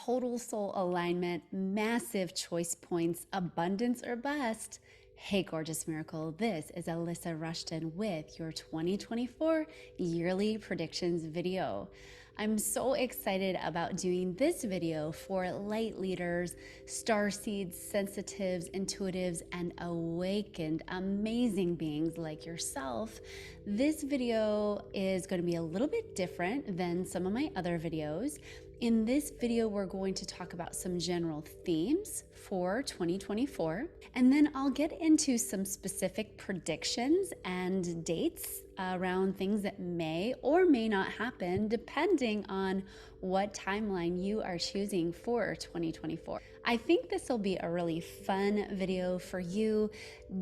total soul alignment, massive choice points, abundance or bust. Hey, gorgeous miracle. This is Alyssa Rushton with your 2024 yearly predictions video. I'm so excited about doing this video for light leaders, starseeds, sensitives, intuitives, and awakened amazing beings like yourself. This video is going to be a little bit different than some of my other videos. In this video, we're going to talk about some general themes for 2024, and then I'll get into some specific predictions and dates around things that may or may not happen depending on what timeline you are choosing for 2024. I think this will be a really fun video for you.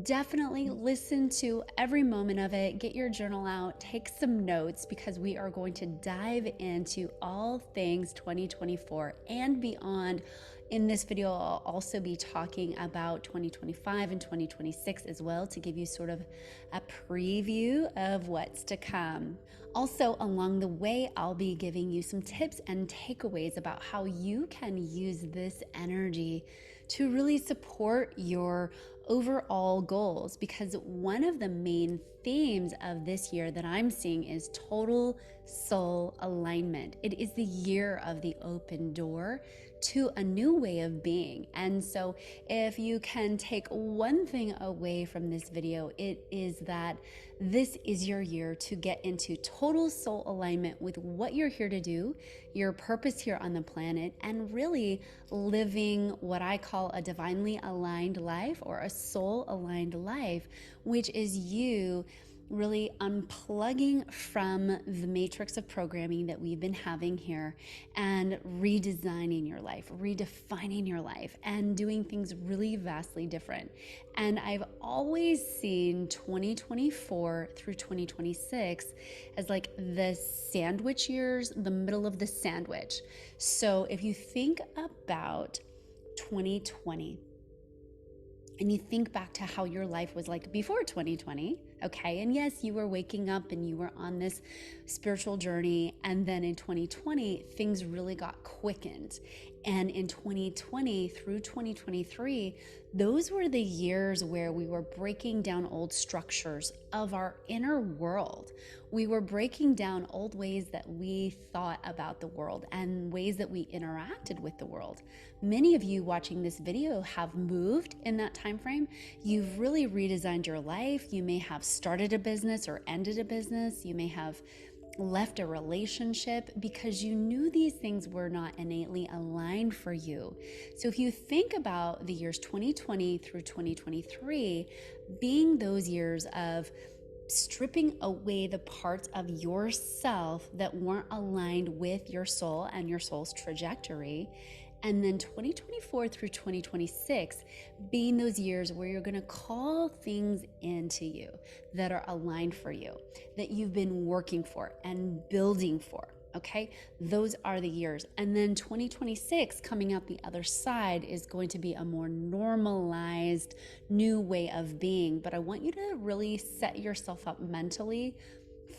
Definitely listen to every moment of it, get your journal out, take some notes, because we are going to dive into all things 2024 and beyond. In this video, I'll also be talking about 2025 and 2026 as well, to give you sort of a preview of what's to come. Also, along the way, I'll be giving you some tips and takeaways about how you can use this energy to really support your overall goals, because one of the main themes of this year that I'm seeing is total soul alignment. It is the year of the open door to a new way of being. And so if you can take one thing away from this video, it is that this is your year to get into total soul alignment with what you're here to do, your purpose here on the planet, and really living what I call a divinely aligned life, or a soul aligned life, which is you really unplugging from the matrix of programming that we've been having here and redesigning your life, redefining your life, and doing things really vastly different. And I've always seen 2024 through 2026 as like the sandwich years, the middle of the sandwich. So if you think about 2020, and you think back to how your life was like before 2020, okay? And yes, you were waking up and you were on this spiritual journey. And then in 2020, things really got quickened. And in 2020 through 2023, those were the years where we were breaking down old structures of our inner world. We were breaking down old ways that we thought about the world and ways that we interacted with the world. Many of you watching this video have moved in that time frame. You've really redesigned your life. You may have started a business or ended a business. You may have left a relationship because you knew these things were not innately aligned for you. So if you think about the years 2020 through 2023 being those years of stripping away the parts of yourself that weren't aligned with your soul and your soul's trajectory, and then 2024 through 2026 being those years where you're going to call things into you that are aligned for you, that you've been working for and building for. Okay, those are the years. And then 2026 coming out the other side is going to be a more normalized new way of being. But I want you to really set yourself up mentally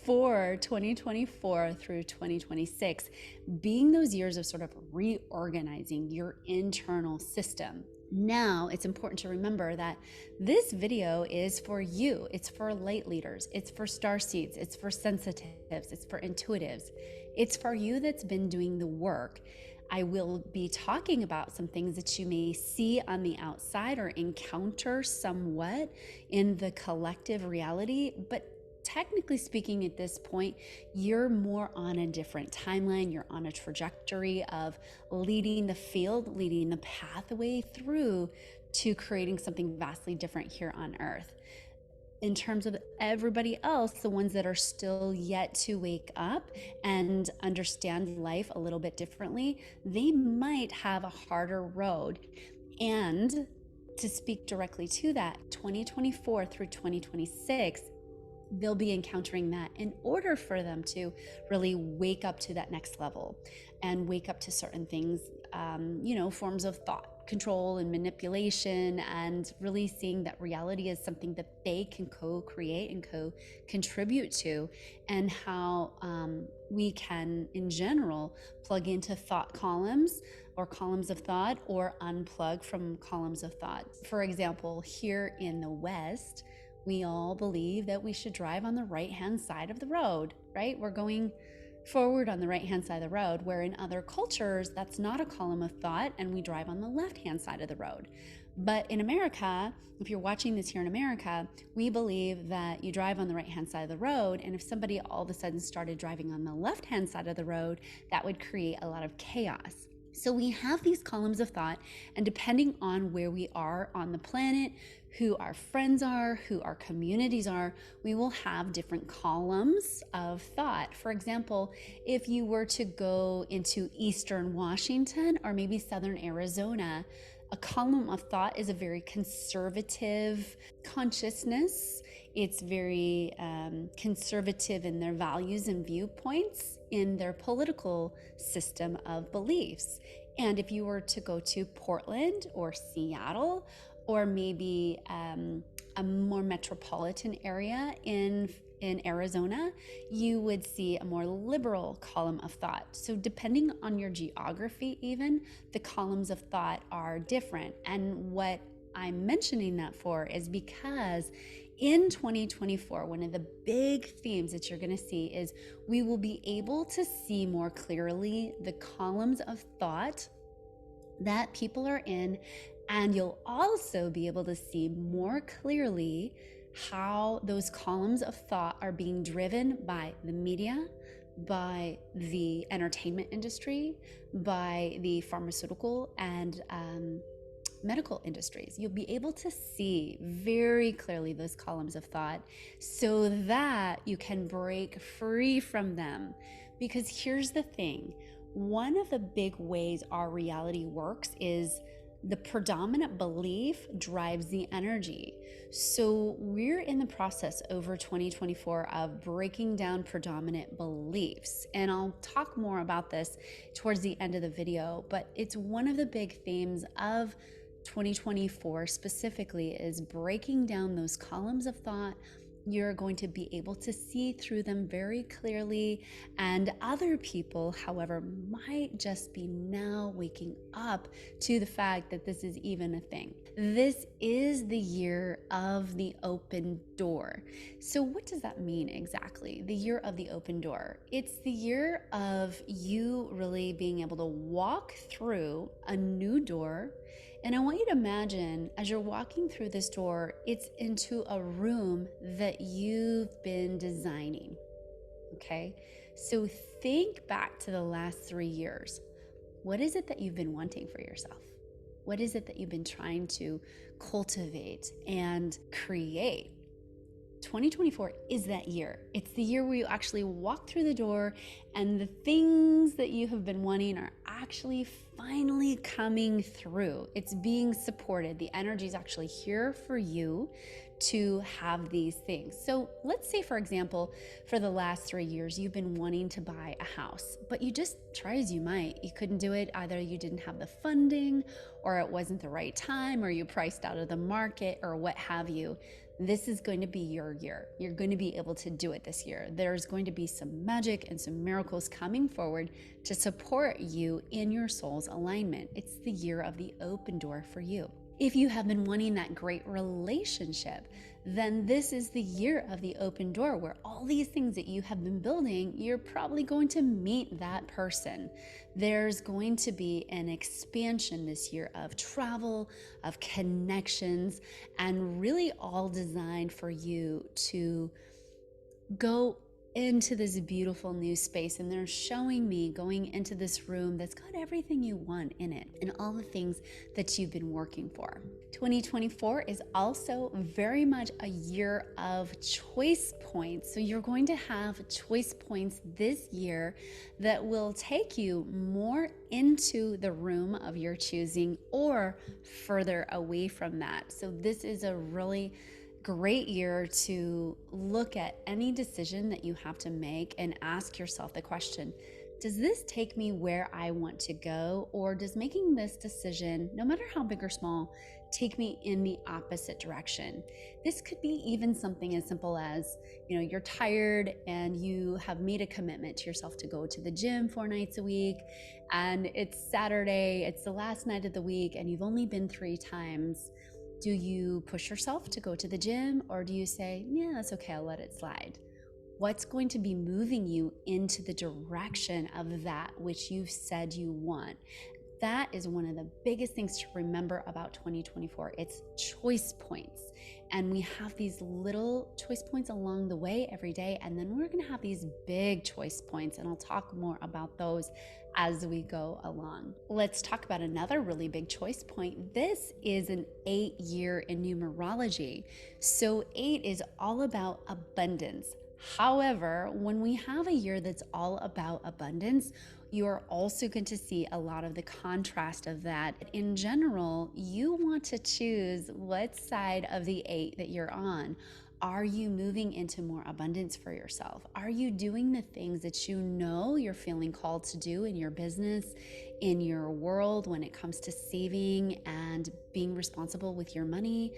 for 2024 through 2026 being those years of sort of reorganizing your internal system. Now, it's important to remember that this video is for you. It's for light leaders. It's for starseeds. It's for sensitives. It's for intuitives. It's for you that's been doing the work. I will be talking about some things that you may see on the outside or encounter somewhat in the collective reality, but technically speaking, at this point, you're more on a different timeline. You're on a trajectory of leading the field, leading the pathway through to creating something vastly different here on Earth. In terms of everybody else, the ones that are still yet to wake up and understand life a little bit differently, they might have a harder road. And to speak directly to that, 2024 through 2026, they'll be encountering that in order for them to really wake up to that next level and wake up to certain things, forms of thought, control and manipulation, and really seeing that reality is something that they can co-create and co-contribute to, and how we can, in general, plug into thought columns or columns of thought, or unplug from columns of thought. For example, here in the West, we all believe that we should drive on the right-hand side of the road, right? We're going forward on the right-hand side of the road, where in other cultures, that's not a column of thought, and we drive on the left-hand side of the road. But in America, if you're watching this here in America, we believe that you drive on the right-hand side of the road, and if somebody all of a sudden started driving on the left-hand side of the road, that would create a lot of chaos. So we have these columns of thought, and depending on where we are on the planet, who our friends are, who our communities are, we will have different columns of thought. For example, if you were to go into Eastern Washington or maybe Southern Arizona, a column of thought is a very conservative consciousness. It's very conservative in their values and viewpoints in their political system of beliefs. And if you were to go to Portland or Seattle, or maybe a more metropolitan area in Arizona, you would see a more liberal column of thought. So depending on your geography, even, the columns of thought are different. And what I'm mentioning that for is because in 2024, one of the big themes that you're going to see is we will be able to see more clearly the columns of thought that people are in, and you'll also be able to see more clearly how those columns of thought are being driven by the media, by the entertainment industry, by the pharmaceutical and medical industries. You'll be able to see very clearly those columns of thought so that you can break free from them. Because here's the thing, one of the big ways our reality works is the predominant belief drives the energy. So we're in the process over 2024 of breaking down predominant beliefs. And I'll talk more about this towards the end of the video, but it's one of the big themes of 2024 specifically is breaking down those columns of thought. You're going to be able to see through them very clearly, and other people, however, might just be now waking up to the fact that this is even a thing. This is the year of the open door. So what does that mean exactly? The year of the open door. It's the year of you really being able to walk through a new door. And I want you to imagine, as you're walking through this door, it's into a room that you've been designing, okay? So think back to the last 3 years. What is it that you've been wanting for yourself? What is it that you've been trying to cultivate and create? 2024 is that year. It's the year where you actually walk through the door and the things that you have been wanting are actually finally coming through. It's being supported. The energy is actually here for you to have these things. So let's say, for example, for the last 3 years, you've been wanting to buy a house, but you just try as you might. You couldn't do it. Either you didn't have the funding, or it wasn't the right time, or you priced out of the market, or what have you. This is going to be your year. You're going to be able to do it this year. There's going to be some magic and some miracles coming forward to support you in your soul's alignment. It's the year of the open door for you. If you have been wanting that great relationship, then this is the year of the open door where all these things that you have been building, you're probably going to meet that person. There's going to be an expansion this year of travel, of connections, and really all designed for you to go into this beautiful new space. And they're showing me going into this room that's got everything you want in it and all the things that you've been working for. 2024 is also very much a year of choice points. So you're going to have choice points this year that will take you more into the room of your choosing or further away from that. So this is a really great year to look at any decision that you have to make and ask yourself the question, Does this take me where I want to go, or does making this decision, no matter how big or small, take me in the opposite direction? This could be even something as simple as, you're tired and you have made a commitment to yourself to go to the gym 4 nights a week, and it's Saturday, it's the last night of the week, and you've only been 3 times. Do you push yourself to go to the gym, or do you say, yeah, that's okay, I'll let it slide? What's going to be moving you into the direction of that which you've said you want? That is one of the biggest things to remember about 2024. It's choice points. And we have these little choice points along the way every day. And then we're going to have these big choice points. And I'll talk more about those as we go along. Let's talk about another really big choice point. This is an 8-year in numerology. So 8 is all about abundance. However, when we have a year that's all about abundance, you are also going to see a lot of the contrast of that. In general, you want to choose what side of the 8 that you're on. Are you moving into more abundance for yourself? Are you doing the things that you know you're feeling called to do in your business, in your world, when it comes to saving and being responsible with your money?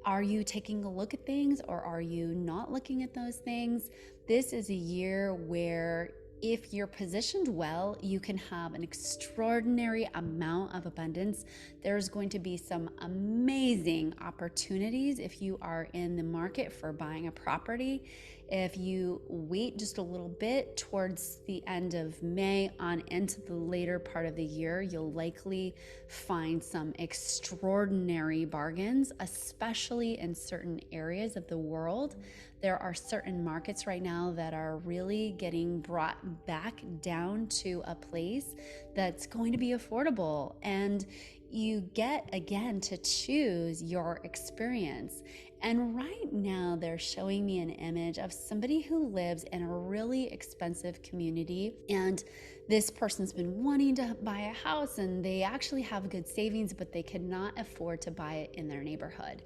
Are you taking a look at things, or are you not looking at those things? This is a year where if you're positioned well, you can have an extraordinary amount of abundance. There's going to be some amazing opportunities if you are in the market for buying a property. If you wait just a little bit towards the end of May on into the later part of the year, you'll likely find some extraordinary bargains, especially in certain areas of the world. There are certain markets right now that are really getting brought back down to a place that's going to be affordable. And you get, again, to choose your experience. And right now they're showing me an image of somebody who lives in a really expensive community, and this person's been wanting to buy a house and they actually have good savings, but they cannot afford to buy it in their neighborhood.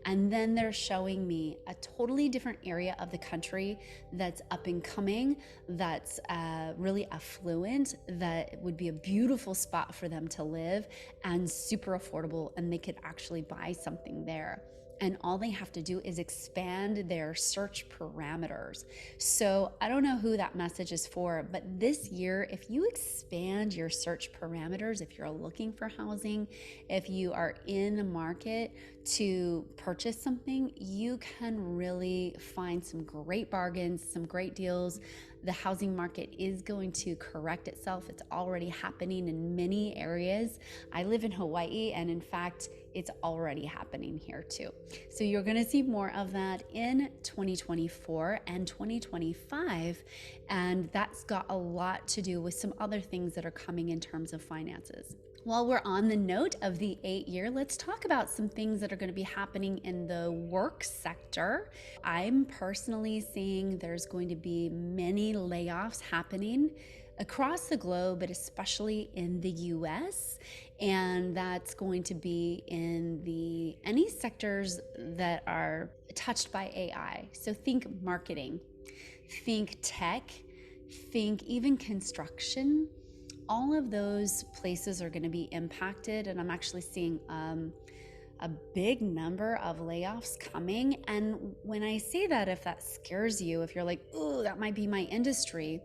And then they're showing me a totally different area of the country that's up and coming, that's really affluent, that would be a beautiful spot for them to live and super affordable, and they could actually buy something there. And all they have to do is expand their search parameters. So I don't know who that message is for, but this year, if you expand your search parameters, if you're looking for housing, if you are in the market to purchase something, you can really find some great bargains, some great deals. The housing market is going to correct itself. It's already happening in many areas. I live in Hawaii, and in fact, it's already happening here too. So you're going to see more of that in 2024 and 2025. And that's got a lot to do with some other things that are coming in terms of finances. While we're on the note of the 8-year, let's talk about some things that are going to be happening in the work sector. I'm personally seeing there's going to be many layoffs happening across the globe, but especially in the US. And that's going to be in any sectors that are touched by AI. So think marketing, think tech, think even construction. All of those places are going to be impacted, and I'm actually seeing a big number of layoffs coming. And when I say that, if that scares you, if you're like, oh, that might be my industry,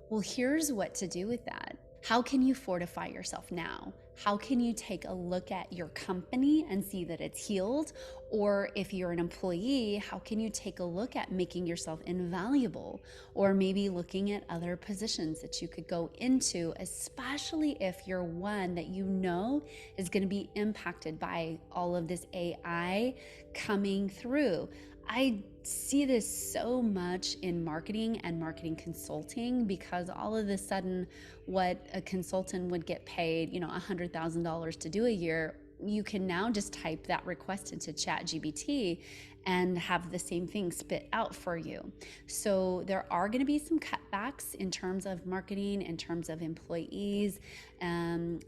well, here's what to do with that. How can you fortify yourself now? How can you take a look at your company and see that it's healed? Or if you're an employee, how can you take a look at making yourself invaluable? Or maybe looking at other positions that you could go into, especially if you're one that you know is going to be impacted by all of this AI coming through. I see this so much in marketing and marketing consulting, because all of a sudden what a consultant would get paid, $100,000 to do a year, you can now just type that request into ChatGPT and have the same thing spit out for you. So there are going to be some cutbacks in terms of marketing, in terms of employees, and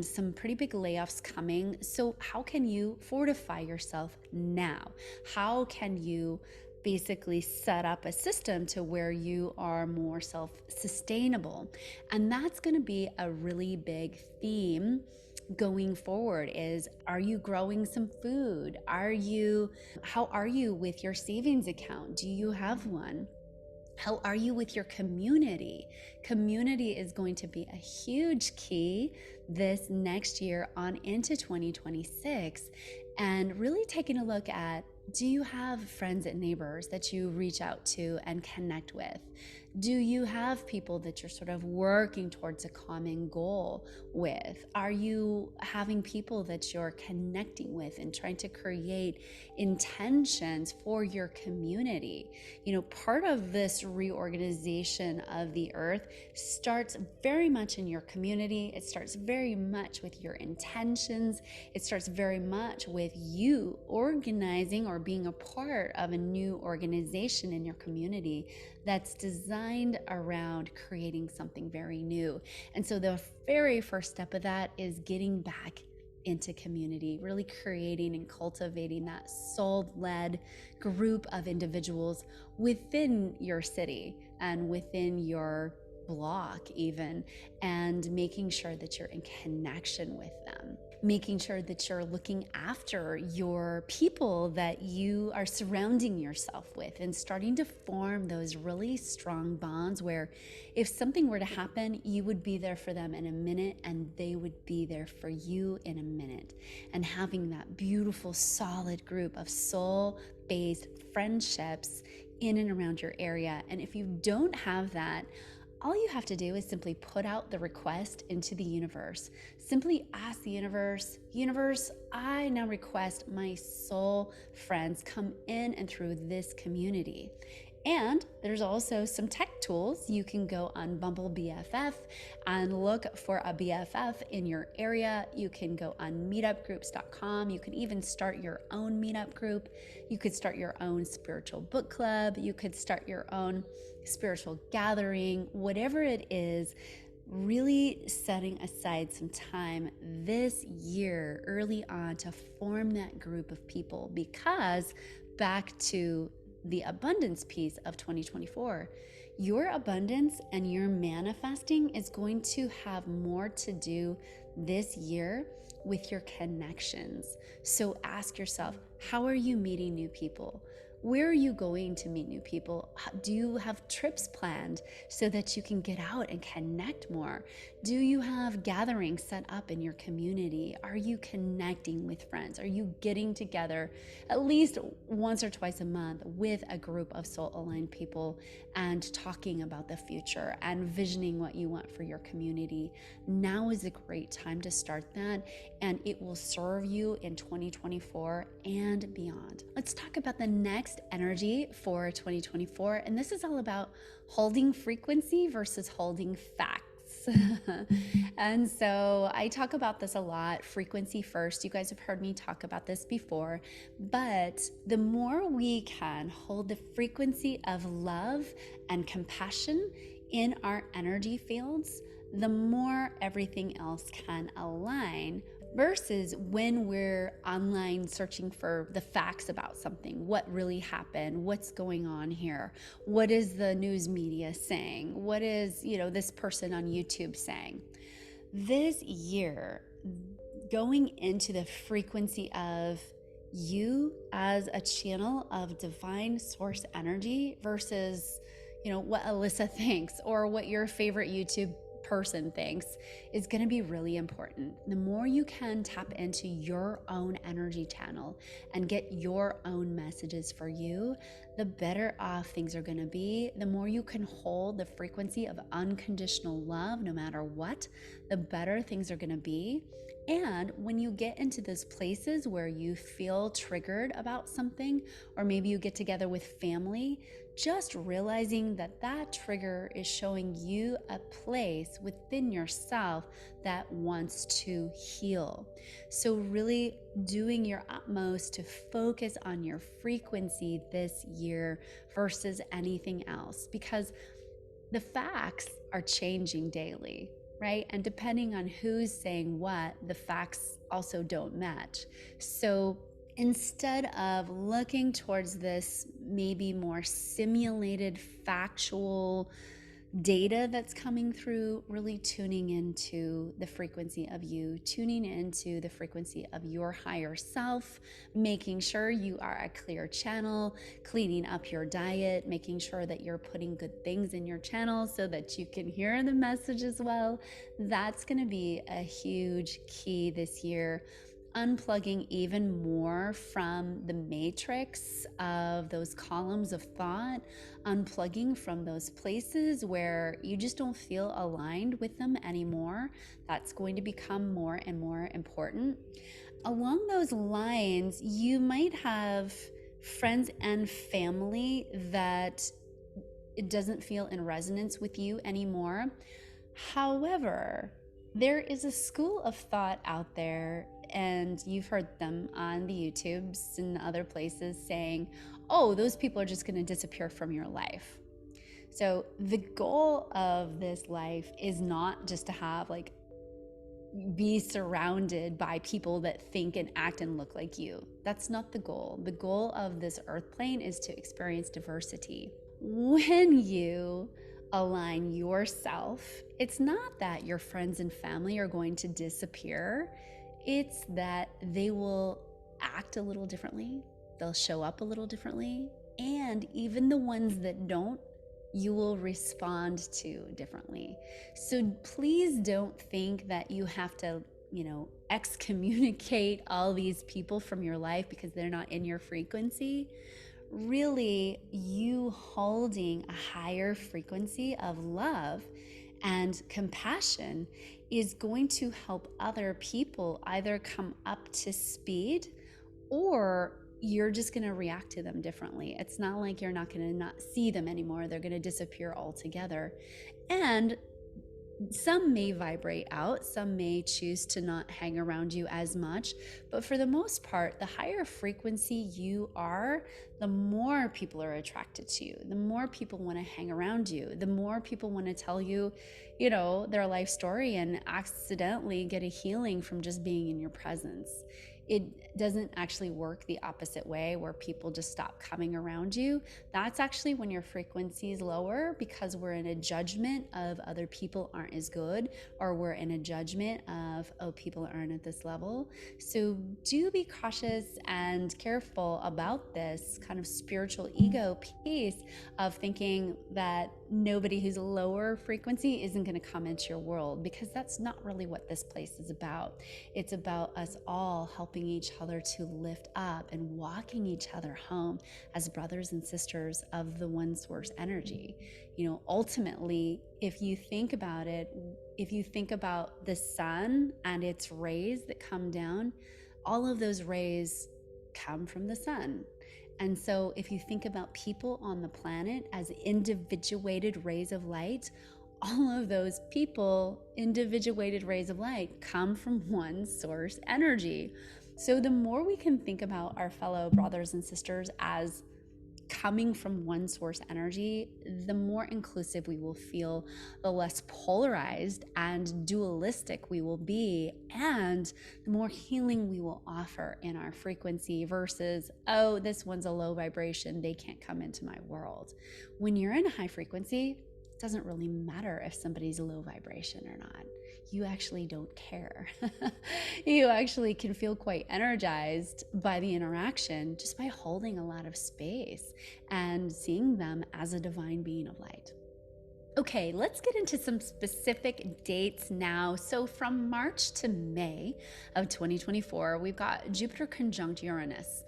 some pretty big layoffs coming. So how can you fortify yourself now? How can you basically set up a system to where you are more self-sustainable. And that's going to be a really big theme going forward. Is, are you growing some food? How are you with your savings account? Do you have one? How are you with your community? Community is going to be a huge key this next year on into 2026. And really taking a look at, do you have friends and neighbors that you reach out to and connect with? Do you have people that you're sort of working towards a common goal with? Are you having people that you're connecting with and trying to create intentions for your community? Part of this reorganization of the earth starts very much in your community. It starts very much with your intentions. It starts very much with you organizing or being a part of a new organization in your community that's designed around creating something very new. And so the very first step of that is getting back into community, really creating and cultivating that soul-led group of individuals within your city and within your block even, and making sure that you're in connection with them, making sure that you're looking after your people that you are surrounding yourself with, and starting to form those really strong bonds where if something were to happen, you would be there for them in a minute and they would be there for you in a minute. And having that beautiful, solid group of soul-based friendships in and around your area. And if you don't have that, all you have to do is simply put out the request into the universe. Simply ask the universe, I now request my soul friends come in and through this community. And there's also some tech tools. You can go on Bumble BFF and look for a BFF in your area. You can go on meetupgroups.com. You can even start your own meetup group. You could start your own spiritual book club. You could start your own spiritual gathering, whatever it is. Really setting aside some time this year early on to form that group of people, because back to the abundance piece of 2024, your abundance and your manifesting is going to have more to do this year with your connections. So ask yourself, how are you meeting new people? Where are you going to meet new people? Do you have trips planned so that you can get out and connect more? Do you have gatherings set up in your community? Are you connecting with friends? Are you getting together at least once or twice a month with a group of soul-aligned people and talking about the future and visioning what you want for your community? Now is a great time to start that, and it will serve you in 2024 and beyond. Let's talk about the next energy for 2024, and this is all about holding frequency versus holding facts. And so I talk about this a lot, frequency first. You guys have heard me talk about this before, but the more we can hold the frequency of love and compassion in our energy fields, the more everything else can align, versus when we're online searching for the facts about something. What really happened? What's going on here? What is the news media saying? What is, this person on YouTube saying? This year, going into the frequency of you as a channel of divine source energy versus, what Alyssa thinks or what your favorite YouTube person thinks, is going to be really important. The more you can tap into your own energy channel and get your own messages for you, the better off things are going to be. The more you can hold the frequency of unconditional love, no matter what, the better things are going to be. And when you get into those places where you feel triggered about something, or maybe you get together with family, just realizing that that trigger is showing you a place within yourself that wants to heal. So really doing your utmost to focus on your frequency this year versus anything else, because the facts are changing daily, right? And depending on who's saying what, the facts also don't match. So instead of looking towards this maybe more simulated factual data that's coming through, really tuning into the frequency of you, tuning into the frequency of your higher self, making sure you are a clear channel, cleaning up your diet, making sure that you're putting good things in your channel so that you can hear the message as well. That's going to be a huge key this year. Unplugging even more from the matrix of those columns of thought, unplugging from those places where you just don't feel aligned with them anymore. That's going to become more and more important. Along those lines, you might have friends and family that it doesn't feel in resonance with you anymore. However, there is a school of thought out there, and you've heard them on the YouTubes and other places saying, oh, those people are just going to disappear from your life. So the goal of this life is not just to have be surrounded by people that think and act and look like you. That's not the goal. The goal of this earth plane is to experience diversity. When you align yourself, it's not that your friends and family are going to disappear. It's that they will act a little differently. They'll show up a little differently. And even the ones that don't, you will respond to differently. So please don't think that you have to, excommunicate all these people from your life because they're not in your frequency. Really, you holding a higher frequency of love and compassion is going to help other people either come up to speed, or you're just going to react to them differently. It's not like you're not going to not see them anymore. They're going to disappear altogether. And some may vibrate out, some may choose to not hang around you as much, but for the most part, the higher frequency you are, the more people are attracted to you, the more people want to hang around you, the more people want to tell you, their life story and accidentally get a healing from just being in your presence. It doesn't actually work the opposite way where people just stop coming around you. That's actually when your frequency is lower, because we're in a judgment of other people aren't as good, or we're in a judgment of, oh, people aren't at this level. So do be cautious and careful about this kind of spiritual ego piece of thinking that nobody who's lower frequency isn't going to come into your world, because that's not really what this place is about. It's about us all helping each other to lift up and walking each other home as brothers and sisters of the one source energy. Ultimately, if you think about it, if you think about the sun and its rays that come down, all of those rays come from the sun. And so if you think about people on the planet as individuated rays of light, all of those people, individuated rays of light, come from one source energy. So the more we can think about our fellow brothers and sisters as coming from one source energy, the more inclusive we will feel, the less polarized and dualistic we will be, and the more healing we will offer in our frequency versus, oh, this one's a low vibration, they can't come into my world. When you're in a high frequency, it doesn't really matter if somebody's a low vibration or not. You actually don't care. You actually can feel quite energized by the interaction just by holding a lot of space and seeing them as a divine being of light. Okay, let's get into some specific dates now. So from March to May of 2024, we've got Jupiter conjunct Uranus.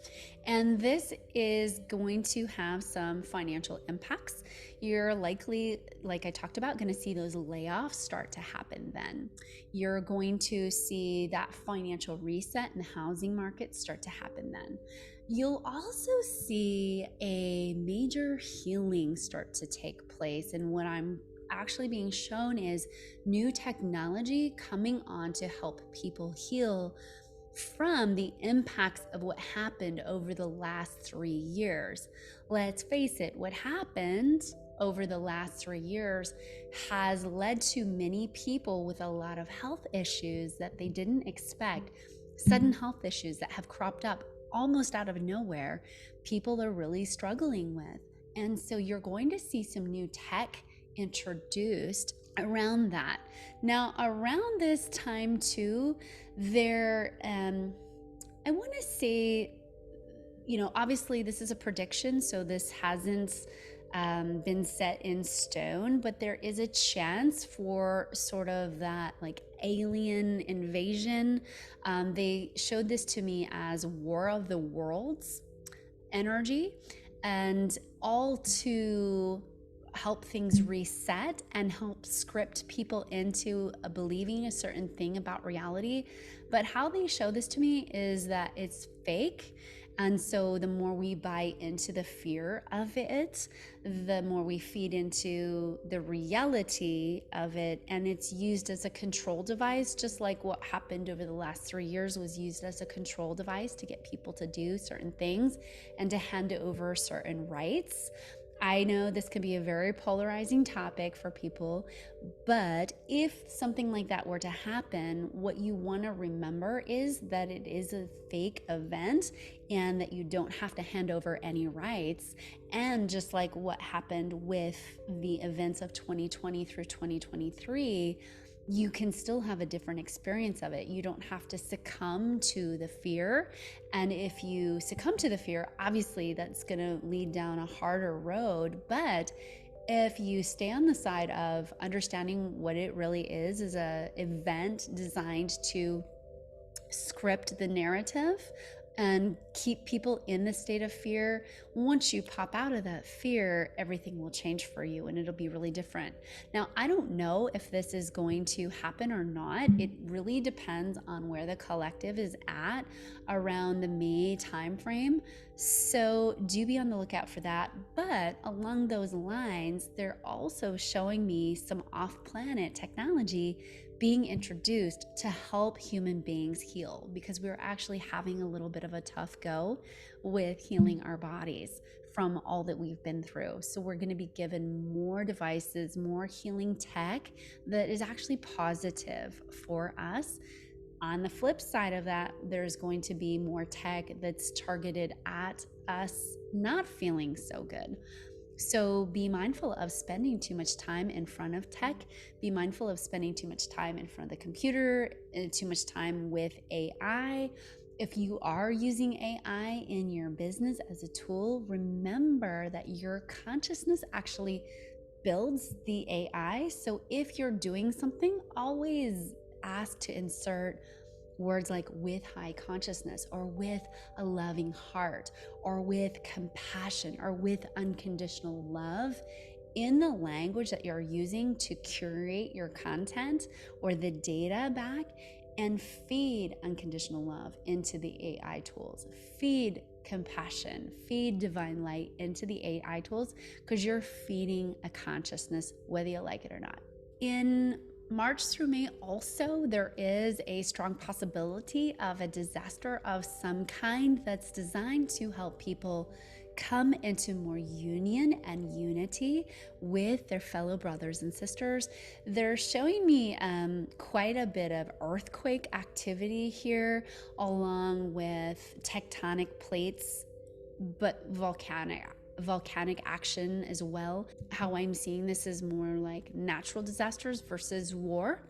And this is going to have some financial impacts. You're likely, like I talked about, going to see those layoffs start to happen then. You're going to see that financial reset in the housing market start to happen then. You'll also see a major healing start to take place. And what I'm actually being shown is new technology coming on to help people heal from the impacts of what happened over the last 3 years. Let's face it, what happened over the last 3 years has led to many people with a lot of health issues that they didn't expect, sudden health issues that have cropped up almost out of nowhere, people are really struggling with. And so you're going to see some new tech introduced around that. Now, around this time too, I want to say, obviously this is a prediction, so this hasn't been set in stone, but there is a chance for sort of that like alien invasion. They showed this to me as War of the Worlds energy, and all to help things reset and help script people into believing a certain thing about reality. But how they show this to me is that it's fake. And so the more we buy into the fear of it, the more we feed into the reality of it. And it's used as a control device, just like what happened over the last 3 years was used as a control device to get people to do certain things and to hand over certain rights. I know this can be a very polarizing topic for people, but if something like that were to happen, what you want to remember is that it is a fake event and that you don't have to hand over any rights. And just like what happened with the events of 2020 through 2023, you can still have a different experience of it. You don't have to succumb to the fear. And if you succumb to the fear, obviously that's going to lead down a harder road. But if you stay on the side of understanding what it really is an event designed to script the narrative and keep people in the state of fear, once you pop out of that fear, everything will change for you and it'll be really different. Now, I don't know if this is going to happen or not. It really depends on where the collective is at around the May timeframe. So do be on the lookout for that. But along those lines, they're also showing me some off-planet technology being introduced to help human beings heal, because we're actually having a little bit of a tough go with healing our bodies from all that we've been through. So we're going to be given more devices, more healing tech that is actually positive for us. On the flip side of that, there's going to be more tech that's targeted at us not feeling so good. So be mindful of spending too much time in front of tech. Be mindful of spending too much time in front of the computer, too much time with AI. If you are using AI in your business as a tool, remember that your consciousness actually builds the AI. So if you're doing something, always ask to insert words like with high consciousness, or with a loving heart, or with compassion, or with unconditional love in the language that you're using to curate your content or the data back, and feed unconditional love into the AI tools. Feed compassion, feed divine light into the AI tools, because you're feeding a consciousness whether you like it or not. In March through May also, there is a strong possibility of a disaster of some kind that's designed to help people come into more union and unity with their fellow brothers and sisters. They're showing me quite a bit of earthquake activity here, along with tectonic plates, but volcanic action as well. How I'm seeing this is more like natural disasters versus war.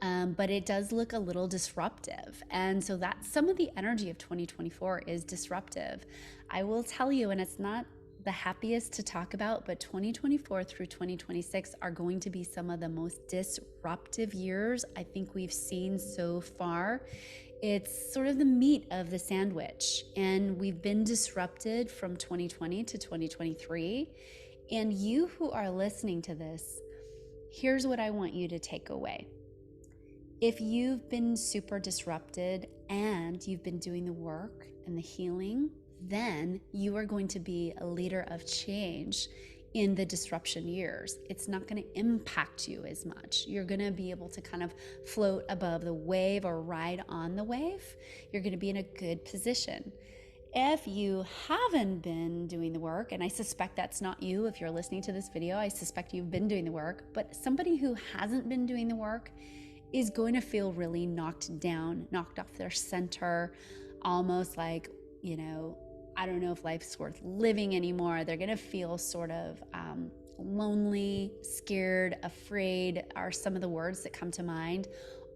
But it does look a little disruptive. And so that's some of the energy of 2024 is disruptive. I will tell you, and it's not the happiest to talk about, but 2024 through 2026 are going to be some of the most disruptive years I think we've seen so far. It's sort of the meat of the sandwich, and we've been disrupted from 2020 to 2023. And you who are listening to this, here's what I want you to take away. If you've been super disrupted and you've been doing the work and the healing, then you are going to be a leader of change in the disruption years. It's not going to impact you as much. You're going to be able to kind of float above the wave or ride on the wave. You're going to be in a good position. If you haven't been doing the work, and I suspect that's not you if you're listening to this video, I suspect you've been doing the work, but somebody who hasn't been doing the work is going to feel really knocked down, knocked off their center. almost like, I don't know if life's worth living anymore. They're going to feel sort of lonely, scared, afraid are some of the words that come to mind,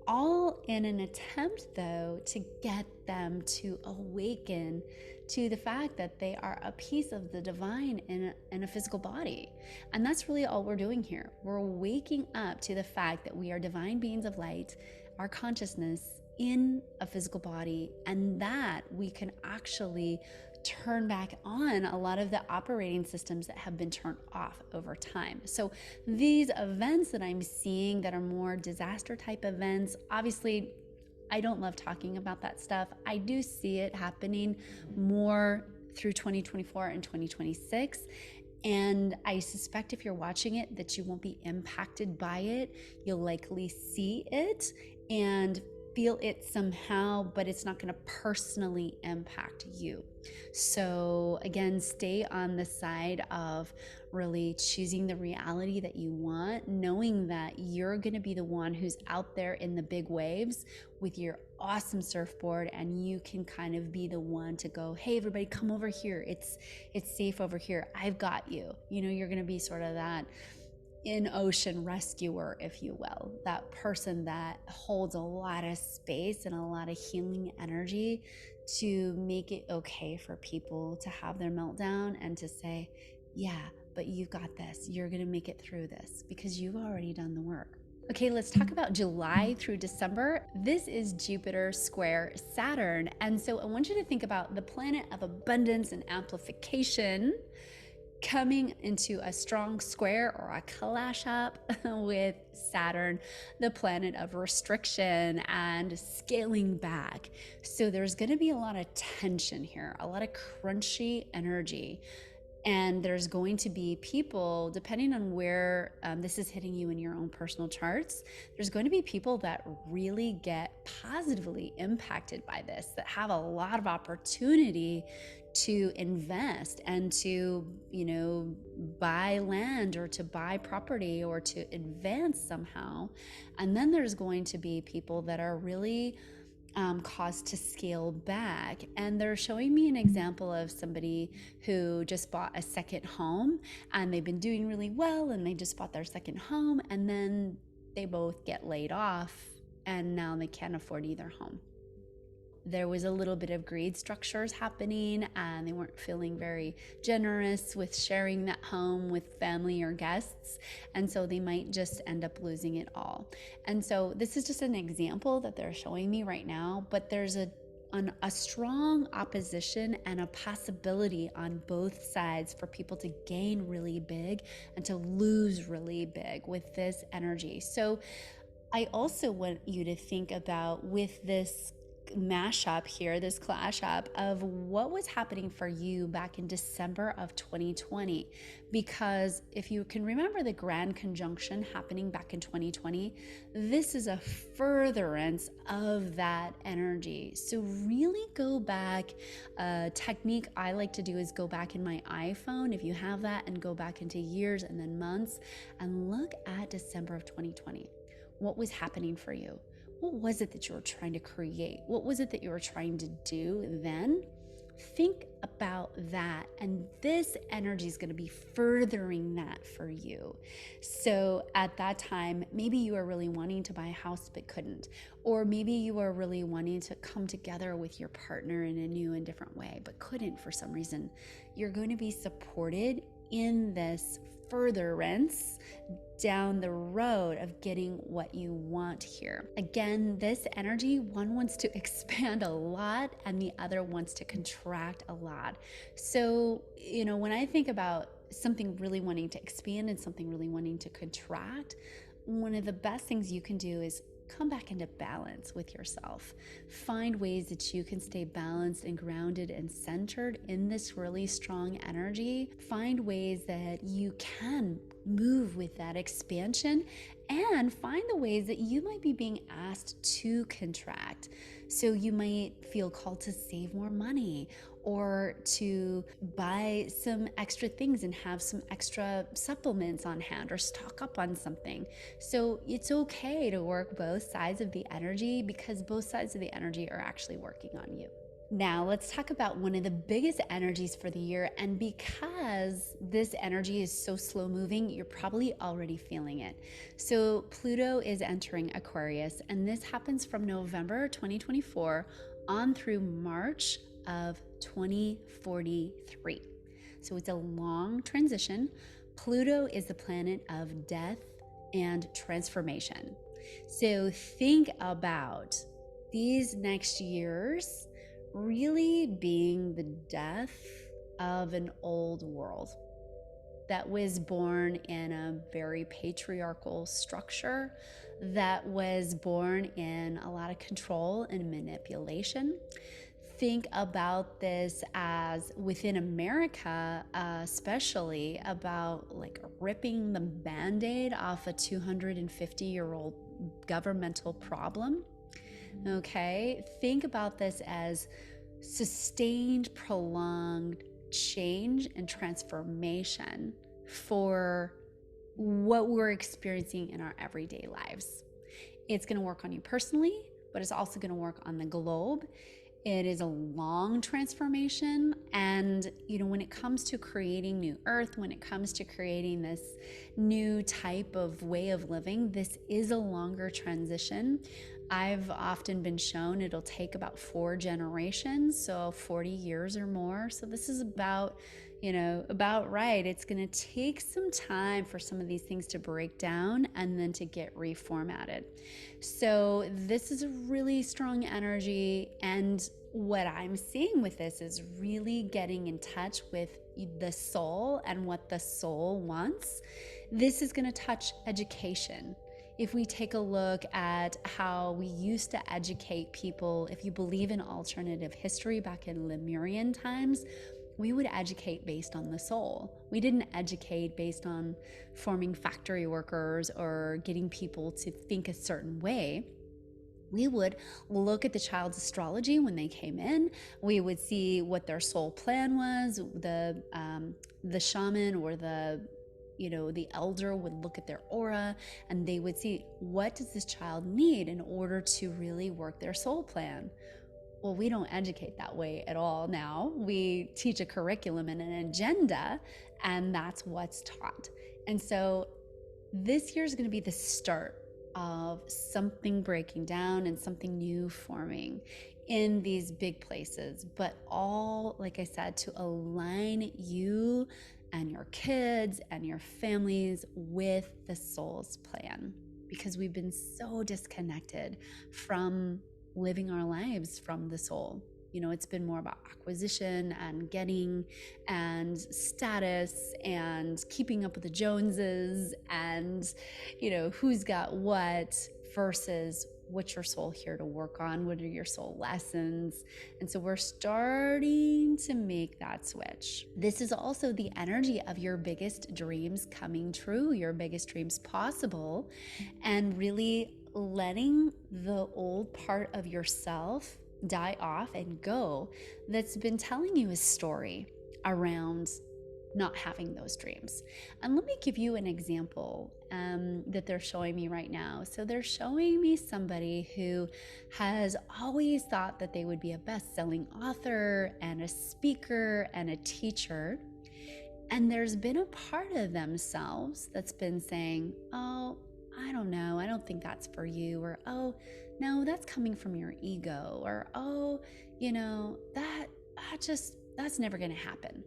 all in an attempt, though, to get them to awaken to the fact that they are a piece of the divine in a physical body. And that's really all we're doing here. We're waking up to the fact that we are divine beings of light, our consciousness in a physical body, and that we can actually turn back on a lot of the operating systems that have been turned off over time. So these events that I'm seeing that are more disaster type events, obviously I don't love talking about that stuff. I do see it happening more through 2024 and 2026. And I suspect if you're watching it that you won't be impacted by it. You'll likely see it and feel it somehow, but it's not going to personally impact you. So again, stay on the side of really choosing the reality that you want, knowing that you're going to be the one who's out there in the big waves with your awesome surfboard, and you can kind of be the one to go, hey, everybody, come over here. It's safe over here. I've got you. You're going to be sort of that in-ocean rescuer, if you will, that person that holds a lot of space and a lot of healing energy to make it okay for people to have their meltdown and to say, yeah, but you've got this. You're going to make it through this because you've already done the work. Okay, let's talk about July through December. This is Jupiter square Saturn. And so I want you to think about the planet of abundance and amplification coming into a strong square or a clash up with Saturn, the planet of restriction and scaling back. So there's going to be a lot of tension here, a lot of crunchy energy. And there's going to be people, depending on where this is hitting you in your own personal charts, there's going to be people that really get positively impacted by this, that have a lot of opportunity to invest and to, buy land or to buy property or to advance somehow. And then there's going to be people that are really caused to scale back. And they're showing me an example of somebody who just bought a second home and they've been doing really well and they just bought their second home, and then they both get laid off and now they can't afford either home. There was a little bit of greed structures happening and they weren't feeling very generous with sharing that home with family or guests. And so they might just end up losing it all. And so this is just an example that they're showing me right now, but there's a strong opposition and a possibility on both sides for people to gain really big and to lose really big with this energy. So I also want you to think about, with this mashup here, this clash up of what was happening for you back in December of 2020. Because if you can remember the grand conjunction happening back in 2020, this is a furtherance of that energy. So really go back. A technique I like to do is go back in my iPhone, if you have that, and go back into years and then months and look at December of 2020. What was happening for you? What was it that you were trying to create? What was it that you were trying to do then? Think about that. And this energy is going to be furthering that for you. So at that time, maybe you were really wanting to buy a house but couldn't. Or maybe you were really wanting to come together with your partner in a new and different way but couldn't for some reason. You're going to be supported in this furtherance down the road of getting what you want here. Again, this energy, one wants to expand a lot and the other wants to contract a lot. So, when I think about something really wanting to expand and something really wanting to contract, one of the best things you can do is come back into balance with yourself. Find ways that you can stay balanced and grounded and centered in this really strong energy. Find ways that you can move with that expansion, and find the ways that you might be being asked to contract. So you might feel called to save more money or to buy some extra things and have some extra supplements on hand or stock up on something. So it's okay to work both sides of the energy, because both sides of the energy are actually working on you. Now, let's talk about one of the biggest energies for the year. And because this energy is so slow moving, you're probably already feeling it. So, Pluto is entering Aquarius, and this happens from November 2024 on through March of 2043. So, it's a long transition. Pluto is the planet of death and transformation. So, think about these next years really being the death of an old world that was born in a very patriarchal structure, that was born in a lot of control and manipulation. Think about this as within America, especially about like ripping the Band-Aid off a 250-year-old governmental problem. Okay, think about this as sustained, prolonged change and transformation for what we're experiencing in our everyday lives. It's going to work on you personally, but it's also going to work on the globe. It is a long transformation. And, when it comes to creating new earth, when it comes to creating this new type of way of living, this is a longer transition. I've often been shown it'll take about 4 generations, so 40 years or more. So this is about right. It's going to take some time for some of these things to break down and then to get reformatted. So this is a really strong energy. And what I'm seeing with this is really getting in touch with the soul and what the soul wants. This is going to touch education. If we take a look at how we used to educate people, if you believe in alternative history back in Lemurian times, we would educate based on the soul. We didn't educate based on forming factory workers or getting people to think a certain way. We would look at the child's astrology when they came in. We would see what their soul plan was. The shaman or the elder would look at their aura, and they would see, what does this child need in order to really work their soul plan? Well, we don't educate that way at all now. We teach a curriculum and an agenda, and that's what's taught. And so this year is going to be the start of something breaking down and something new forming in these big places, but all, like I said, to align you and your kids and your families with the soul's plan, because we've been so disconnected from living our lives from the soul. It's been more about acquisition and getting and status and keeping up with the Joneses and, who's got what versus what's your soul here to work on? What are your soul lessons? And so we're starting to make that switch. This is also the energy of your biggest dreams coming true, your biggest dreams possible, and really letting the old part of yourself die off and go that's been telling you a story around not having those dreams. And let me give you an example that they're showing me right now. So they're showing me somebody who has always thought that they would be a best-selling author and a speaker and a teacher. And there's been a part of themselves that's been saying, oh, I don't know, I don't think that's for you, or oh, no, that's coming from your ego, or oh, that's never going to happen.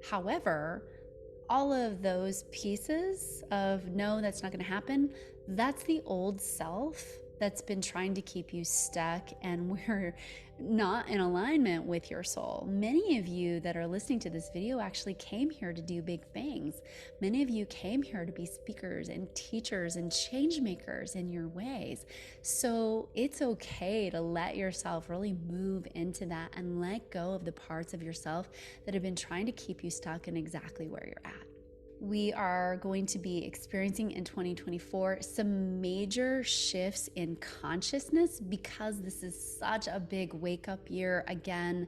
However, all of those pieces of no, that's not going to happen, that's the old self that's been trying to keep you stuck, and we're not in alignment with your soul. Many of you that are listening to this video actually came here to do big things. Many of you came here to be speakers and teachers and change makers in your ways. So it's okay to let yourself really move into that and let go of the parts of yourself that have been trying to keep you stuck in exactly where you're at. We are going to be experiencing in 2024 some major shifts in consciousness, because this is such a big wake up year. Again,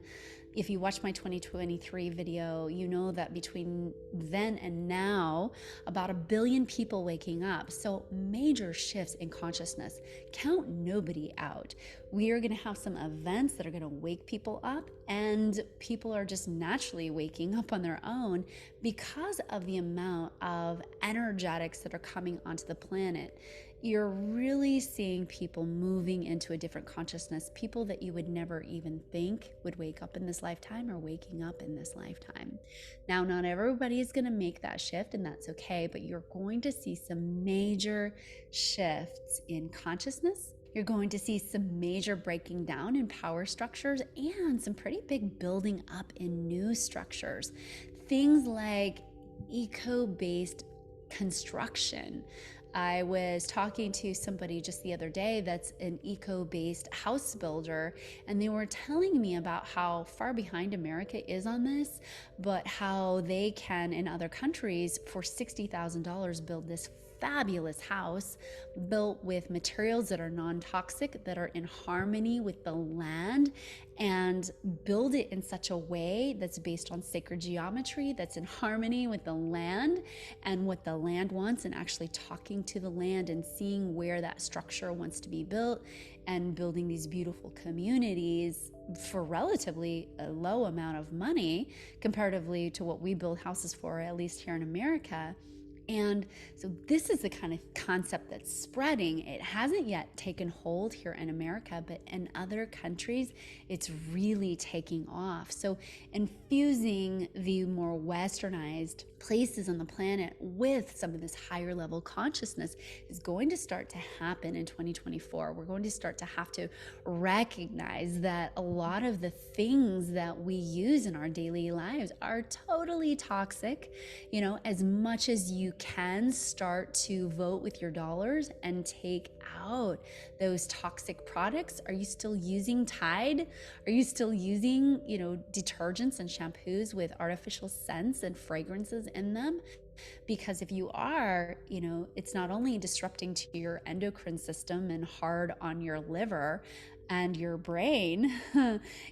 If you watch my 2023 video, you know that between then and now, about 1 billion people waking up. So major shifts in consciousness. Count nobody out. We are going to have some events that are going to wake people up, and people are just naturally waking up on their own because of the amount of energetics that are coming onto the planet. You're really seeing people moving into a different consciousness. People that you would never even think would wake up in this lifetime are waking up in this lifetime. Now, not everybody is going to make that shift, and that's okay, but you're going to see some major shifts in consciousness. You're going to see some major breaking down in power structures and some pretty big building up in new structures. Things like eco-based construction. I was talking to somebody just the other day that's an eco-based house builder, and they were telling me about how far behind America is on this, but how they can, in other countries, for $60,000 build this fabulous house built with materials that are non-toxic, that are in harmony with the land, and build it in such a way that's based on sacred geometry, that's in harmony with the land and what the land wants, and actually talking to the land and seeing where that structure wants to be built, and building these beautiful communities for relatively a low amount of money comparatively to what we build houses for, at least here in America. And so this is the kind of concept that's spreading. It hasn't yet taken hold here in America, but in other countries, it's really taking off. So infusing the more westernized places on the planet with some of this higher level consciousness is going to start to happen in 2024. We're going to start to have to recognize that a lot of the things that we use in our daily lives are totally toxic. You know, as much as you can start to vote with your dollars and take out those toxic products. Are you still using Tide? Are you still using, detergents and shampoos with artificial scents and fragrances in them? Because if you are, it's not only disrupting to your endocrine system and hard on your liver and your brain,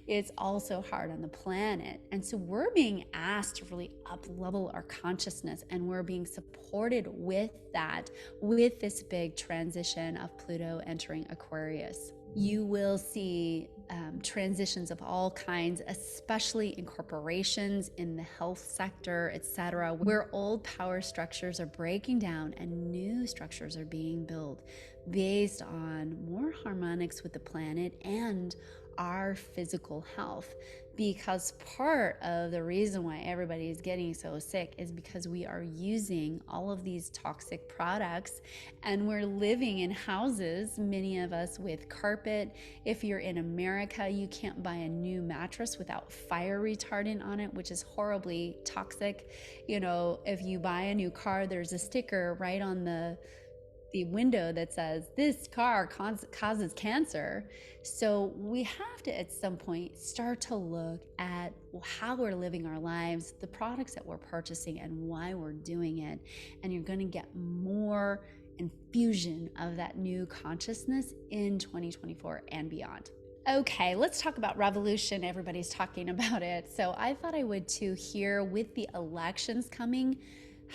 it's also hard on the planet. And so we're being asked to really up level our consciousness, and we're being supported with that, with this big transition of Pluto entering Aquarius. You will see transitions of all kinds, especially in corporations, in the health sector, etc., where old power structures are breaking down and new structures are being built based on more harmonics with the planet and our physical health. Because part of the reason why everybody is getting so sick is because we are using all of these toxic products, and we're living in houses, many of us, with carpet. If you're in America, you can't buy a new mattress without fire retardant on it, which is horribly toxic. If you buy a new car, there's a sticker right on the window that says this car causes cancer. So we have to at some point start to look at how we're living our lives, the products that we're purchasing, and why we're doing it. And you're going to get more infusion of that new consciousness in 2024 and beyond. Okay, let's talk about revolution. Everybody's talking about it. So I thought I would too here with the elections coming.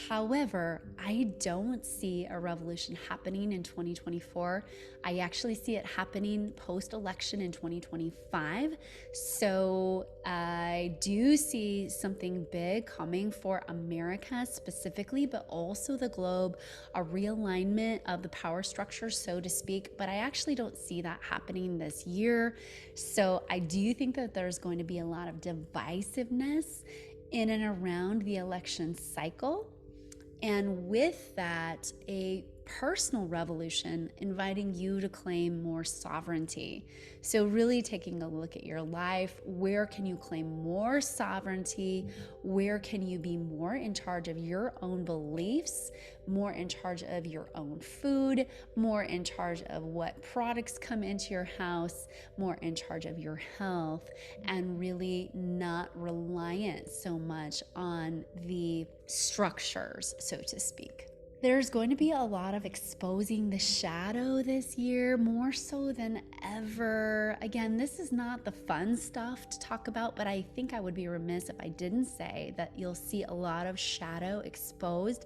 However, I don't see a revolution happening in 2024. I actually see it happening post-election in 2025. So I do see something big coming for America specifically, but also the globe, a realignment of the power structure, so to speak. But I actually don't see that happening this year. So I do think that there's going to be a lot of divisiveness in and around the election cycle. And with that, a personal revolution inviting you to claim more sovereignty. So really taking a look at your life. Where can you claim more sovereignty? Where can you be more in charge of your own beliefs, more in charge of your own food, more in charge of what products come into your house, more in charge of your health, and really not reliant so much on the structures, so to speak. There's going to be a lot of exposing the shadow this year, more so than ever. Again, this is not the fun stuff to talk about, but I think I would be remiss if I didn't say that you'll see a lot of shadow exposed,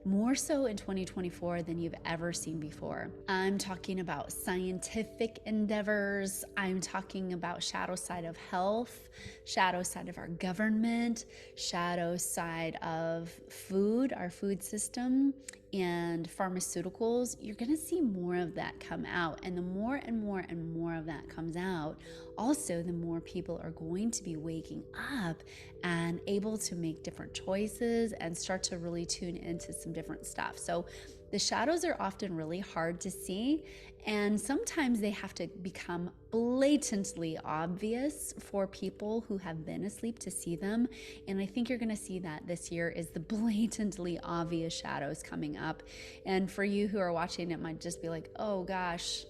more so in 2024 than you've ever seen before. I'm talking about scientific endeavors. I'm talking about shadow side of health, shadow side of our government, shadow side of food, our food system, and pharmaceuticals. You're going to see more of that come out. And the more and more and more of that comes out, also the more people are going to be waking up and able to make different choices and start to really tune into some different stuff. So the shadows are often really hard to see, and sometimes they have to become blatantly obvious for people who have been asleep to see them. And I think you're going to see that this year is the blatantly obvious shadows coming up. And for you who are watching, it might just be like, oh gosh,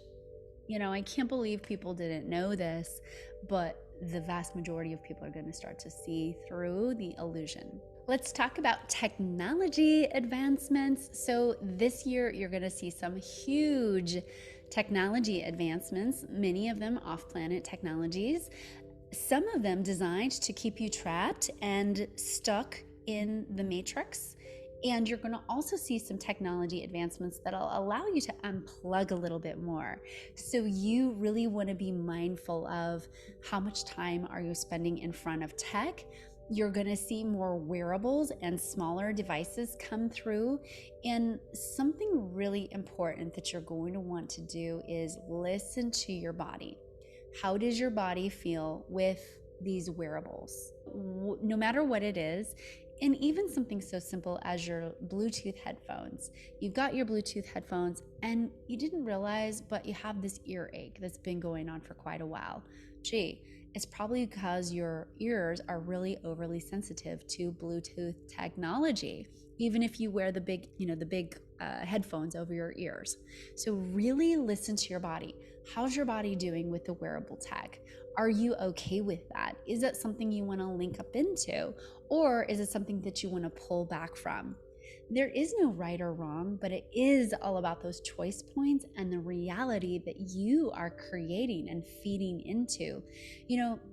I can't believe people didn't know this, but the vast majority of people are going to start to see through the illusion. Let's talk about technology advancements. So this year, you're going to see some huge technology advancements, many of them off-planet technologies, some of them designed to keep you trapped and stuck in the matrix. And you're going to also see some technology advancements that'll allow you to unplug a little bit more. So you really want to be mindful of how much time are you spending in front of tech. You're going to see more wearables and smaller devices come through. And something really important that you're going to want to do is listen to your body. How does your body feel with these wearables? No matter what it is, and even something so simple as your Bluetooth headphones. You've got your Bluetooth headphones and you didn't realize, but you have this earache that's been going on for quite a while. Gee, it's probably because your ears are really overly sensitive to Bluetooth technology, even if you wear the big headphones over your ears. So really listen to your body. How's your body doing with the wearable tech? Are you okay with that? Is that something you want to link up into? Or is it something that you want to pull back from? There is no right or wrong, but it is all about those choice points and the reality that you are creating and feeding into.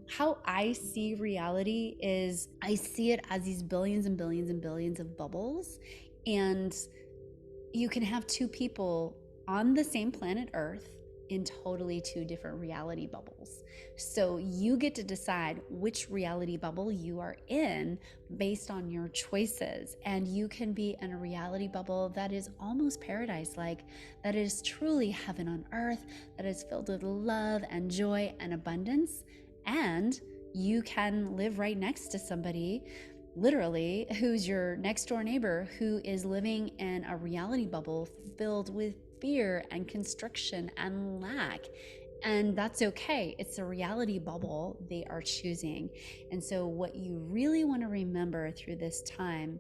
How I see reality is I see it as these billions and billions and billions of bubbles. And you can have two people on the same planet Earth in totally two different reality bubbles. So you get to decide which reality bubble you are in based on your choices. And you can be in a reality bubble that is almost paradise-like, that is truly heaven on earth, that is filled with love and joy and abundance. And you can live right next to somebody, literally, who's your next door neighbor, who is living in a reality bubble filled with fear and constriction and lack. And that's okay. It's a reality bubble they are choosing. And so what you really want to remember through this time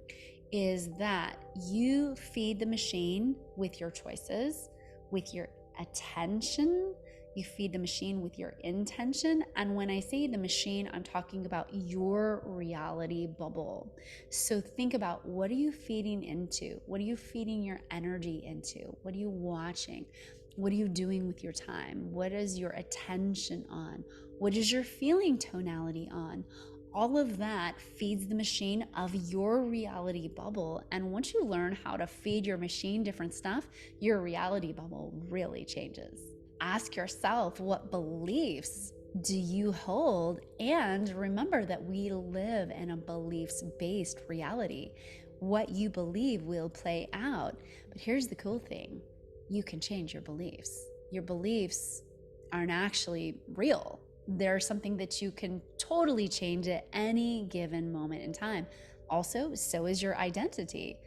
is that you feed the machine with your choices, with your attention. You feed the machine with your intention. And when I say the machine, I'm talking about your reality bubble. So think about, what are you feeding into? What are you feeding your energy into? What are you watching? What are you doing with your time? What is your attention on? What is your feeling tonality on? All of that feeds the machine of your reality bubble. And once you learn how to feed your machine different stuff, your reality bubble really changes. Ask yourself, what beliefs do you hold? And remember that we live in a beliefs-based reality. What you believe will play out. But here's the cool thing. You can change your beliefs. Your beliefs aren't actually real. They're something that you can totally change at any given moment in time. Also, so is your identity.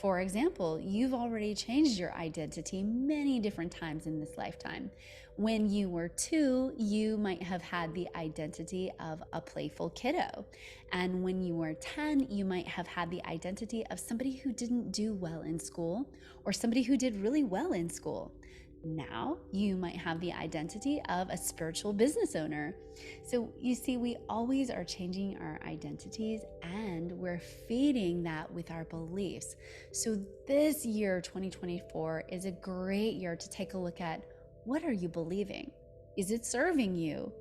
For example, you've already changed your identity many different times in this lifetime. When you were 2, you might have had the identity of a playful kiddo. And when you were 10, you might have had the identity of somebody who didn't do well in school or somebody who did really well in school. Now you might have the identity of a spiritual business owner. So you see, we always are changing our identities and we're feeding that with our beliefs. So this year, 2024, is a great year to take a look at, what are you believing? Is it serving you?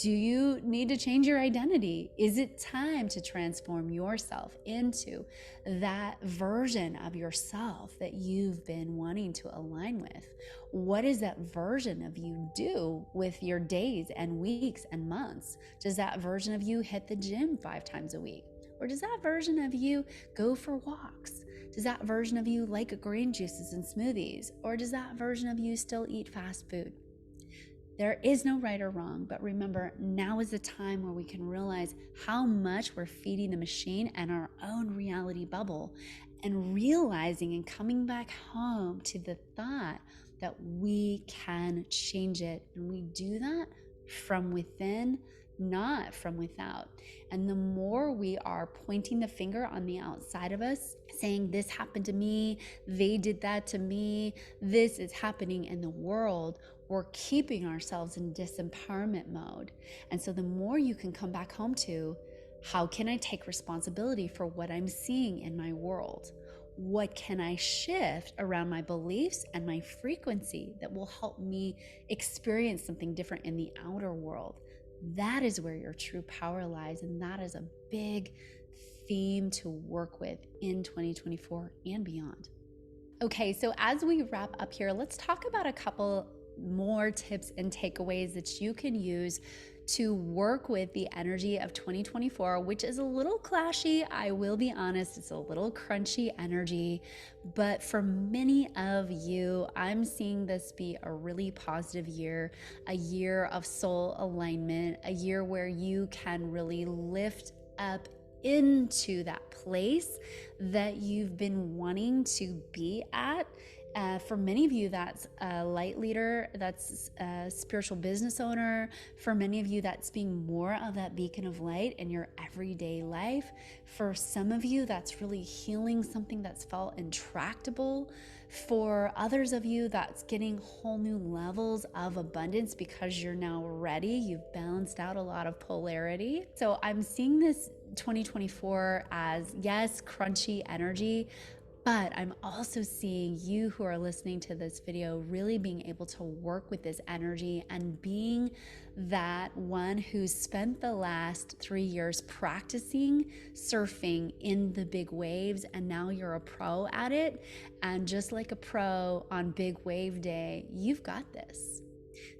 Do you need to change your identity? Is it time to transform yourself into that version of yourself that you've been wanting to align with? What does that version of you do with your days and weeks and months? Does that version of you hit the gym 5 times a week? Or does that version of you go for walks? Does that version of you like green juices and smoothies? Or does that version of you still eat fast food? There is no right or wrong, but remember, now is the time where we can realize how much we're feeding the machine and our own reality bubble, and realizing and coming back home to the thought that we can change it. And we do that from within, not from without. And the more we are pointing the finger on the outside of us, saying, this happened to me, they did that to me, this is happening in the world, we're keeping ourselves in disempowerment mode. And so the more you can come back home to, how can I take responsibility for what I'm seeing in my world? What can I shift around my beliefs and my frequency that will help me experience something different in the outer world? That is where your true power lies. And that is a big theme to work with in 2024 and beyond. Okay, so as we wrap up here, let's talk about a couple more tips and takeaways that you can use to work with the energy of 2024, which is a little clashy. I will be honest, it's a little crunchy energy, but for many of you, I'm seeing this be a really positive year, a year of soul alignment, a year where you can really lift up into that place that you've been wanting to be at. For many of you, that's a light leader, that's a spiritual business owner. For many of you, that's being more of that beacon of light in your everyday life. For some of you, that's really healing something that's felt intractable. For others of you, that's getting whole new levels of abundance because you're now ready. You've balanced out a lot of polarity. So I'm seeing this 2024 as, yes, crunchy energy, but I'm also seeing you who are listening to this video really being able to work with this energy and being that one who spent the last 3 years practicing surfing in the big waves, and now you're a pro at it. And just like a pro on big wave day, you've got this.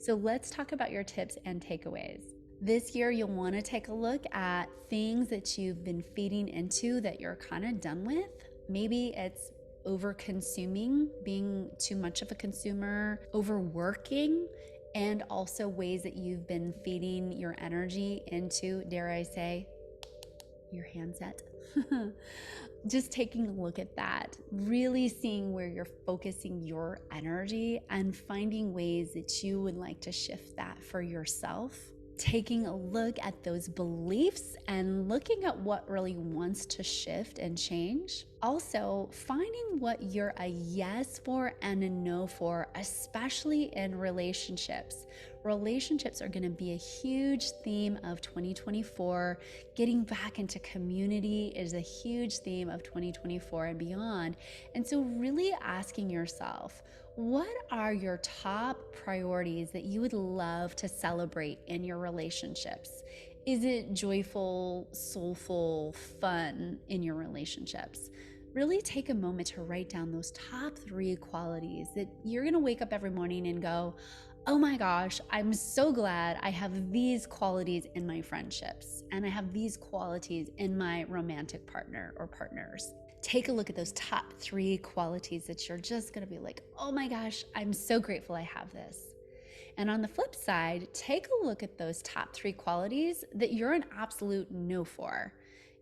So let's talk about your tips and takeaways. This year, you'll want to take a look at things that you've been feeding into that you're kind of done with. Maybe it's over consuming, being too much of a consumer, overworking, and also ways that you've been feeding your energy into, dare I say, your handset. Just taking a look at that, really seeing where you're focusing your energy and finding ways that you would like to shift that for yourself. Taking a look at those beliefs and looking at what really wants to shift and change. Also, finding what you're a yes for and a no for, especially in relationships. Relationships are going to be a huge theme of 2024. Getting back into community is a huge theme of 2024 and beyond. And so really asking yourself, what are your top priorities that you would love to celebrate in your relationships? Is it joyful, soulful, fun in your relationships? Really take a moment to write down those top 3 qualities that you're going to wake up every morning and go, oh my gosh, I'm so glad I have these qualities in my friendships, and I have these qualities in my romantic partner or partners. Take a look at those top 3 qualities that you're just going to be like, oh my gosh, I'm so grateful I have this. And on the flip side, take a look at those top 3 qualities that you're an absolute no for.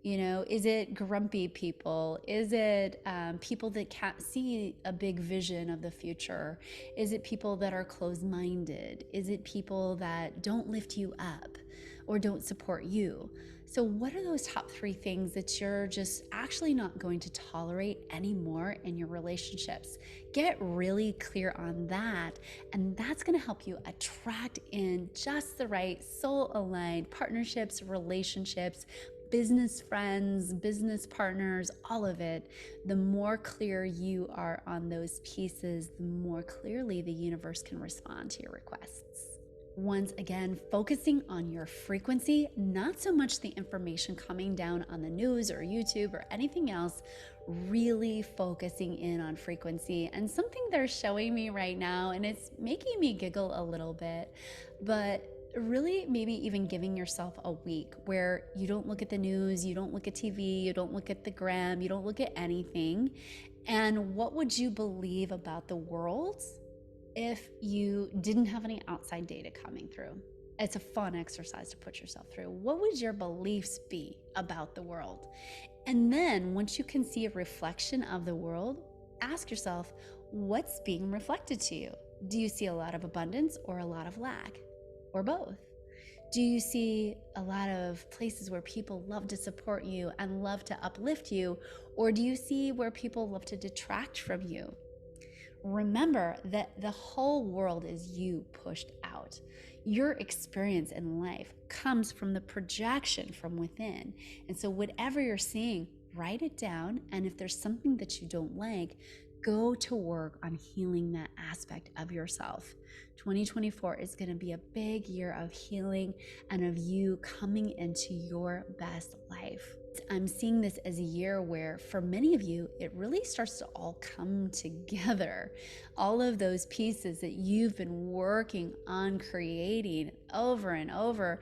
You know, is it grumpy people? Is it people that can't see a big vision of the future? Is it people that are closed-minded? Is it people that don't lift you up? or don't support you. So what are those top 3 things that you're just actually not going to tolerate anymore in your relationships? Get really clear on that, and that's going to help you attract in just the right soul-aligned partnerships, relationships, business friends, business partners, all of it. The more clear you are on those pieces, the more clearly the universe can respond to your requests. Once again, focusing on your frequency, not so much the information coming down on the news or YouTube or anything else, really focusing in on frequency. And something they're showing me right now, and it's making me giggle a little bit, but really maybe even giving yourself a week where you don't look at the news, you don't look at TV, you don't look at the gram, you don't look at anything. And what would you believe about the world if you didn't have any outside data coming through? It's a fun exercise to put yourself through. What would your beliefs be about the world? And then once you can see a reflection of the world, ask yourself, what's being reflected to you? Do you see a lot of abundance or a lot of lack, or both? Do you see a lot of places where people love to support you and love to uplift you? Or do you see where people love to detract from you? Remember that the whole world is you pushed out. Your experience in life comes from the projection from within. And so whatever you're seeing, write it down. And if there's something that you don't like, go to work on healing that aspect of yourself. 2024 is going to be a big year of healing and of you coming into your best life. I'm seeing this as a year where for many of you, it really starts to all come together. All of those pieces that you've been working on creating over and over,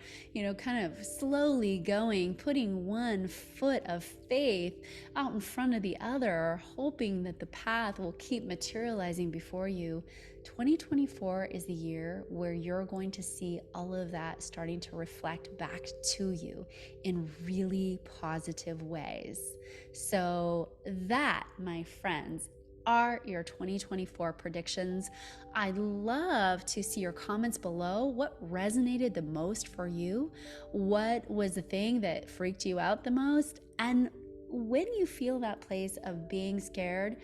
kind of slowly going, putting one foot of faith out in front of the other, hoping that the path will keep materializing before you. 2024 is the year where you're going to see all of that starting to reflect back to you in really positive ways. So that, my friends, are your 2024 predictions. I'd love to see your comments below. What resonated the most for you? What was the thing that freaked you out the most? And when you feel that place of being scared,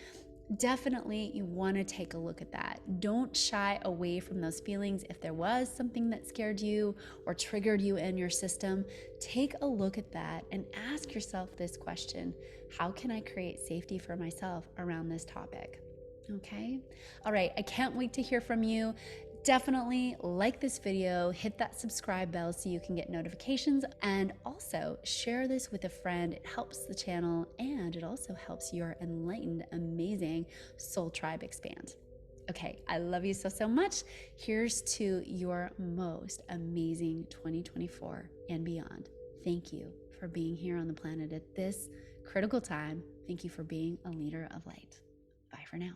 definitely you want to take a look at that. Don't shy away from those feelings. If there was something that scared you or triggered you in your system, take a look at that and ask yourself this question: how can I create safety for myself around this topic? Okay. All right. I can't wait to hear from you. Definitely like this video, hit that subscribe bell so you can get notifications, and also share this with a friend. It helps the channel and it also helps your enlightened, amazing soul tribe expand. Okay, I love you so much. Here's to your most amazing 2024 and beyond. Thank you for being here on the planet at this critical time. Thank you for being a leader of light. Bye for now.